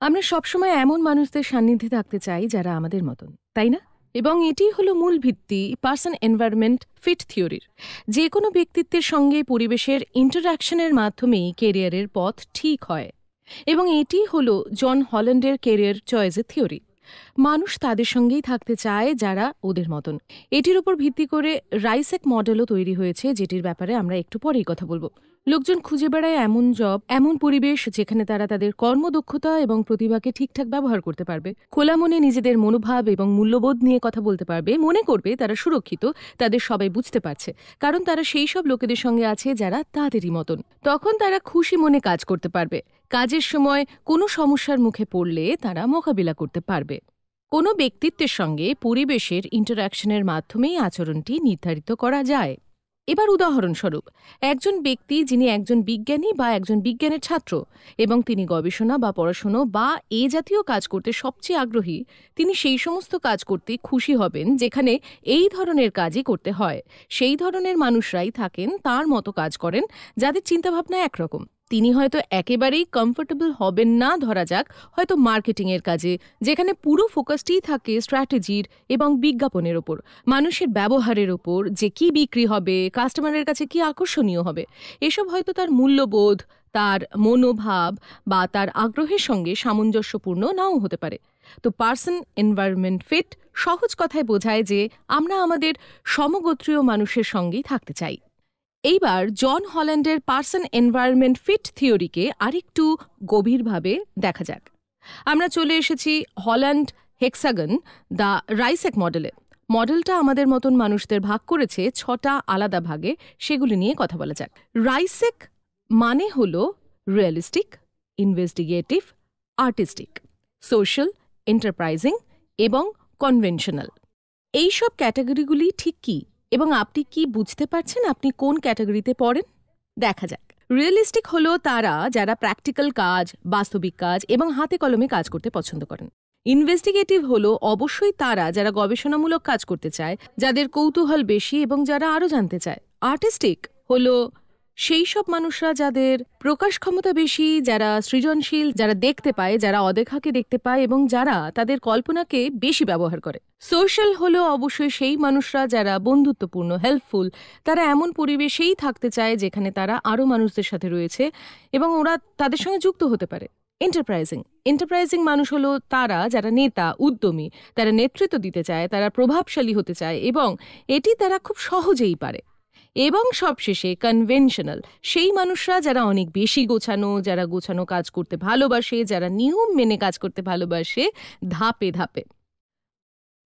আমরা সবসময় এমন মানুষদের সান্নিধ্যে থাকতে চাই যারা আমাদের মতন, তাই না? এবং এটি হলো মূল ভিত্তি পার্সন এনভায়রনমেন্ট ফিট থিওরির। যে কোনো ব্যক্তিত্বের সঙ্গে পরিবেশের ইন্টারঅ্যাকশনের মাধ্যমেই কেরিয়ারের পথ ঠিক হয়, এবং এটি হলো জন হল্যান্ডের কেরিয়ার চয়েসের থিওরি। মানুষ তাদের সঙ্গেই থাকতে চায় যারা ওদের মতন। এটির উপর ভিত্তি করে রাইসেক মডেলও তৈরি হয়েছে, যেটির ব্যাপারে আমরা একটু পরেই কথা বলবো। লোকজন খুঁজে বেড়ায় এমন জব, এমন পরিবেশ যেখানে তারা তাদের কর্মদক্ষতা এবং প্রতিভাকে ঠিকঠাক ব্যবহার করতে পারবে, খোলা মনে নিজেদের মনোভাব এবং মূল্যবোধ নিয়ে কথা বলতে পারবে, মনে করবে তারা সুরক্ষিত, তাদের সবাই বুঝতে পারছে, কারণ তারা সেই সব লোকেদের সঙ্গে আছে যারা তাদেরই মতন। তখন তারা খুশি মনে কাজ করতে পারবে। কাজের সময় কোনো সমস্যার মুখে পড়লে তারা মোকাবিলা করতে পারবে। কোনো ব্যক্তিত্বের সঙ্গে পরিবেশের ইন্টারঅ্যাকশনের মাধ্যমেই আচরণটি নির্ধারিত করা যায়। এবার উদাহরণস্বরূপ, একজন ব্যক্তি যিনি একজন বিজ্ঞানী বা একজন বিজ্ঞানের ছাত্র এবং তিনি গবেষণা বা পড়াশুনো বা এ জাতীয় কাজ করতে সবচেয়ে আগ্রহী, তিনি সেই সমস্ত কাজ করতে খুশি হবেন যেখানে এই ধরনের কাজই করতে হয়। সেই ধরনের মানুষরাই থাকেন, তার মতো কাজ করেন, যাদের চিন্তাভাবনা একরকম। তিনি হয়তো একেবারেই কমফোর্টেবল হবেন না, ধরা যাক হয়তো মার্কেটিংয়ের কাজে, যেখানে পুরো ফোকাসটিই থাকে স্ট্র্যাটেজির এবং বিজ্ঞাপনের ওপর, মানুষের ব্যবহারের ওপর, যে কি বিক্রি হবে, কাস্টমারের কাছে কি আকর্ষণীয় হবে। এসব হয়তো তার মূল্যবোধ, তার মনোভাব বা তার আগ্রহের সঙ্গে সামঞ্জস্যপূর্ণ নাও হতে পারে। তো পার্সন এনভায়রনমেন্ট ফিট সহজ কথায় বোঝায় যে আমরা আমাদের সমগোত্রীয় মানুষের সঙ্গেই থাকতে চাই। এইবার জন হল্যান্ডের পার্সন এনভায়রনমেন্ট ফিট থিওরিকে আরেকটু গভীরভাবে দেখা যাক। আমরা চলে এসেছি হল্যান্ড হেক্সাগন দ্য রাইসেক মডেলে। মডেলটা আমাদের মতন মানুষদের ভাগ করেছে 6টা আলাদা ভাগে, সেগুলি নিয়ে কথা বলা যাক। রাইসেক মানে হলো realistic, investigative, artistic, social, enterprising এবং কনভেনশনাল। এইসব ক্যাটাগরিগুলি ঠিক কী এবং আপনি কি বুঝতে পারছেন আপনি কোন ক্যাটাগরিতে পড়েন? দেখা যাক। রিয়েলিস্টিক হলো তারা যারা প্র্যাকটিক্যাল কাজ, বাস্তবিক কাজ এবং হাতে কলমে কাজ করতে পছন্দ করেন। ইনভেস্টিগেটিভ হলো অবশ্যই তারা যারা গবেষণামূলক কাজ করতে চায়, যাদের কৌতূহল বেশি এবং যারা আরও জানতে চায়। আর্টিস্টিক হলো সেই সব মানুষরা যাদের প্রকাশ ক্ষমতা বেশি, যারা সৃজনশীল, যারা দেখতে পায়, যারা অদেখাকে দেখতে পায় এবং যারা তাদের কল্পনাকে বেশি ব্যবহার করে। সোশ্যাল হলো অবশ্যই সেই মানুষরা যারা বন্ধুত্বপূর্ণ, হেল্পফুল, তারা এমন পরিবেশেই থাকতে চায় যেখানে তারা আরও মানুষদের সাথে রয়েছে এবং ওরা তাদের সঙ্গে যুক্ত হতে পারে। এন্টারপ্রাইজিং মানুষ হলো তারা যারা নেতা, উদ্যমী, তারা নেতৃত্ব দিতে চায়, তারা প্রভাবশালী হতে চায় এবং এটি তারা খুব সহজেই পারে। এবং সবশেষে কনভেনশনাল, সেই মানুষরা যারা অনেক বেশি গোছানো, যারা গোছানো কাজ করতে ভালোবাসে, যারা নিয়ম মেনে কাজ করতে ভালোবাসে, ধাপে ধাপে।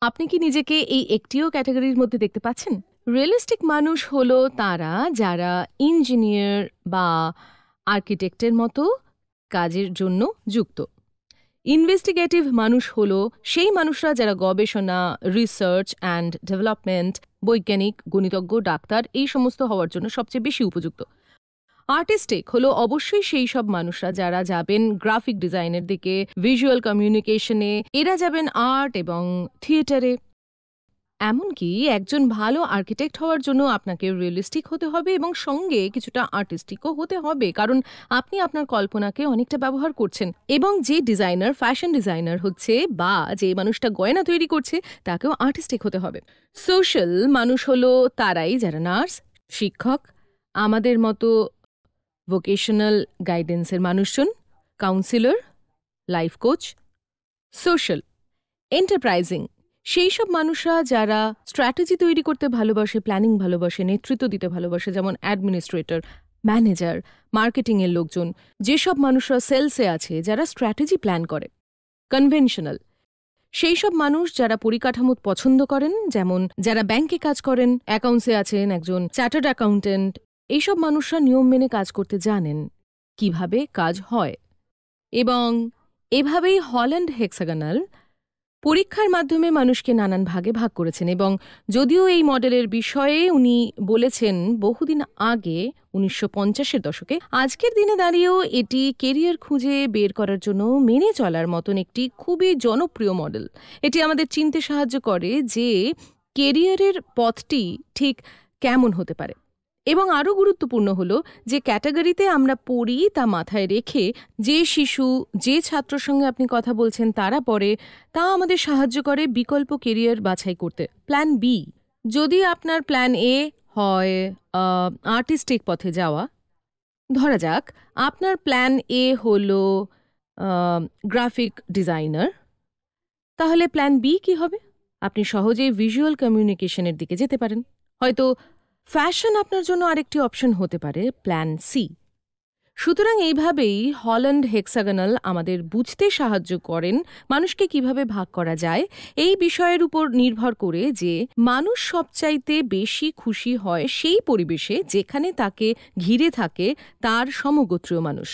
আপনি কি নিজেকে এই একটিও ক্যাটাগরির মধ্যে দেখতে পাচ্ছেন? রিয়েলিস্টিক মানুষ হলো তারা যারা ইঞ্জিনিয়ার বা আর্কিটেক্টের মতো কাজের জন্য যুক্ত। ইনভেস্টিগেটিভ মানুষ হলো সেই মানুষরা যারা গবেষণা, রিসার্চ অ্যান্ড ডেভেলপমেন্ট, বৈজ্ঞানিক, গণিতজ্ঞ, ডাক্তার এই সমস্ত হওয়ার জন্য সবচেয়ে বেশি উপযুক্ত। আর্টিস্টিক হলো অবশ্যই সেই সব মানুষরা যারা যাবেন গ্রাফিক ডিজাইনের দিকে, ভিজুয়াল কমিউনিকেশনে, এরা যাবেন আর্ট এবং থিয়েটারে। এমনকি একজন ভালো আর্কিটেক্ট হওয়ার জন্য আপনাকে রিয়েলিস্টিক হতে হবে এবং সঙ্গে কিছুটা আর্টিস্টিকও হতে হবে, কারণ আপনি আপনার কল্পনাকে অনেকটা ব্যবহার করছেন। এবং যে ডিজাইনার, ফ্যাশন ডিজাইনার হচ্ছে বা যে মানুষটা গয়না তৈরি করছে, তাকেও আর্টিস্টিক হতে হবে। সোশ্যাল মানুষ হলো তারাই যারা নার্স, শিক্ষক, আমাদের মতো ভোকেশনাল গাইডেন্সের মানুষজন, councillor, life coach. Social. Enterprising সেই সব মানুষরা যারা স্ট্র্যাটেজি তৈরি করতে ভালোবাসে, প্ল্যানিং ভালোবাসে, নেতৃত্ব দিতে ভালোবাসে, যেমন অ্যাডমিনিস্ট্রেটর, ম্যানেজার, মার্কেটিংয়ের লোকজন। যেসব মানুষরা সেলসে আছে, যারা স্ট্র্যাটেজি প্ল্যান করে। কনভেনশনাল সেই সব মানুষ যারা পরিকাঠামো পছন্দ করেন, যেমন যারা ব্যাংকে কাজ করেন, অ্যাকাউন্টসে আছেন, একজন চার্টার্ড অ্যাকাউন্টেন্ট। এইসব মানুষরা নিয়ম মেনে কাজ করতে জানেন, কিভাবে কাজ হয়। এবং এভাবেই হল্যান্ড হেক্সাগনাল পরীক্ষার মাধ্যমে মানুষকে নানান ভাগে ভাগ করেছেন। এবং যদিও এই মডেলের বিষয়ে উনি বলেছেন বহুদিন আগে, 1950-এর দশকে, আজকের দিনে দাঁড়িয়েও এটি কেরিয়ার খুঁজে বের করার জন্য মেনে চলার মতন একটি খুবই জনপ্রিয় মডেল। এটি আমাদের চিনতে সাহায্য করে যে কেরিয়ারের পথটি ঠিক কেমন হতে পারে এবং আরও গুরুত্বপূর্ণ হলো যে ক্যাটাগরিতে আমরা পড়ি তা মাথায় রেখে যে শিশু যে ছাত্রর সঙ্গে আপনি কথা বলছেন তারা পড়ে, তা আমাদের সাহায্য করে বিকল্প কেরিয়ার বাছাই করতে। প্ল্যান বি, যদি আপনার প্ল্যান এ হয় আর্টিস্টিক পথে যাওয়া, ধরা যাক আপনার প্ল্যান এ হলো গ্রাফিক ডিজাইনার, তাহলে প্ল্যান বি কি হবে? আপনি সহজেই ভিজুয়াল কমিউনিকেশনের দিকে যেতে পারেন। হয়তো ফ্যাশন আপনার জন্য আরেকটি অপশন হতে পারে, প্ল্যান সি। সুতরাং এইভাবেই হল্যান্ড হেক্সাগনাল আমাদের বুঝতে সাহায্য করেন মানুষকে কিভাবে ভাগ করা যায় এই বিষয়ের উপর নির্ভর করে যে মানুষ সবচাইতে বেশি খুশি হয় সেই পরিবেশে যেখানে তাকে ঘিরে থাকে তার সমগোত্রীয় মানুষ।